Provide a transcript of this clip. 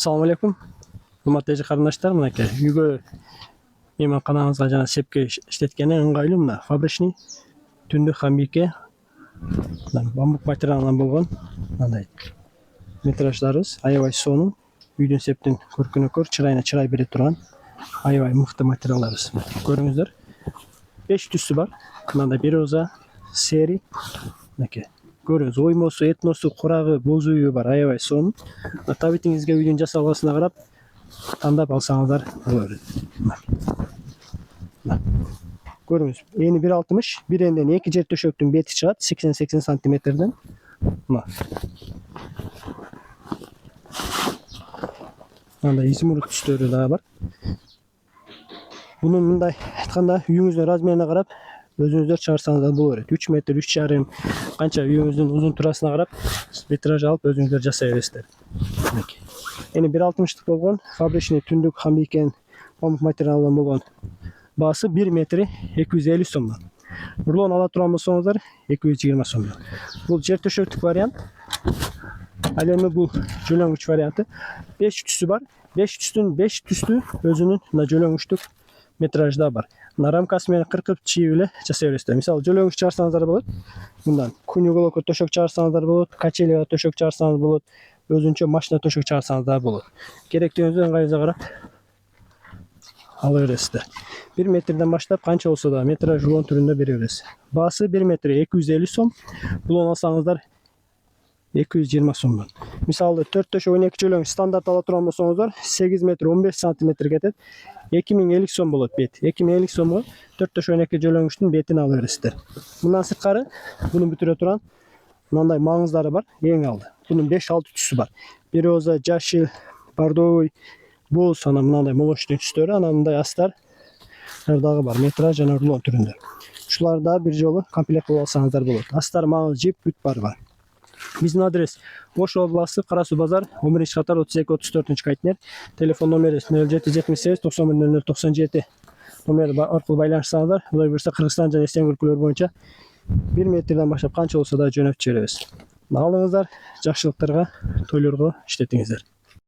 Assalamu alaikum. Hurmatly qarindoshlar, mынакей үйгө мейманканаңызга жана сепке иштеткенге ыңгайлуу мына фабричный түндүк хамбийке бамбук материалынан болгон мындай метраждарыбыз аябай сонун, үйдүн септин көркүнө көр, чырайына чырай бере турган аябай мыкты материалдарыбыз. Көрүңүздөр. 5 түсү бар. Мындай бир роза, сери, мынакей. Көрүңүз, оймосу, этносу, курагы, боз үйү бар, аябай сонун. Табитиңизге үйдүн жасалгасына карап тандап алсаңыздар болот. Көрүңүз, эни 1.60, бир энден 2 жер төшөктүн бети чыгат 80 сантиметрден. Мындай изумруд түстөрү да бар. Мунун мындай айтканда үйүңүздүн размерине карап өзүңүздөр чыгарсаңыздар болот. 3 метр, 3,5 канча үйүңүздүн узун турасына карап метраж алып өзүңүздөр жасай бересиздер. Эни 1.60 болгон фабричный түндүк хамбийкен памук материалынан болгон баасы 1 метри 250 сомдон. Рулон ала турган болсоңуздар 220 сомдон. Бул жер төшөктүк вариант. Ал эми бул жөлөңүч варианты. 5 түсү бар. 5 түстүн 5 түстү өзүнүн мына жөлөңүчтүк метражда бар. Мына рамкасы менен кыркып чийип эле жасай бересиздер. Мисалы жөлөңүч чыгарсаңыздар болот. Мындан күн уголокко төшөк чыгарсаңыздар болот, качелияга төшөк чыгарсаңыз болот, өзүнчө машина төшөк чыгарсаңыздар болот. Керектигиңизге ыңгайыңызга карап ала бересиздер. 1 метрден баштап канча болсо да метраж рулон түрүндө бере бересиз. Баасы 1 метри 250 сом. Рулон алсаңыздар 220 сомдон. Мисалы 4 төшөк 12 жөлөң стандарт ала турган болсоңуздар 8 метр 15 сантиметр кетет. 2050 сом болот бет. 2050 сомго 4 төшөк 12 жөлөңүчтүн бетин ала бересиздер. Мындан сырткары муну бүтүрө турган мындай маңыздары бар. Эң алды. Бунун 5-6 түсү бар. Бир роза, жашыл, бордовый, боз, анан мындай молочный түстөрү, анан мындай астар дагы бар. Метраж жана рулон түрүндө. Ушуларды да бир жолу комплект кылып алсаңыздар болот. Астар, маңыз, жип, бүт бары бар. Биздин адрес Ош областы, Кара Суу базар, 11-катар 32-34-кайтнер. Телефон номери 0778 91 0097 номер аркылуу байланышсаңыздар, Кудай буйрса Кыргызстан жана Эстен өлкөлөрү боюнча 1 метрден баштап канча болсо да жөнөтүп жиберебиз. Алыңыздар, жакшылыктарга, тойлорго иштетиңиздер.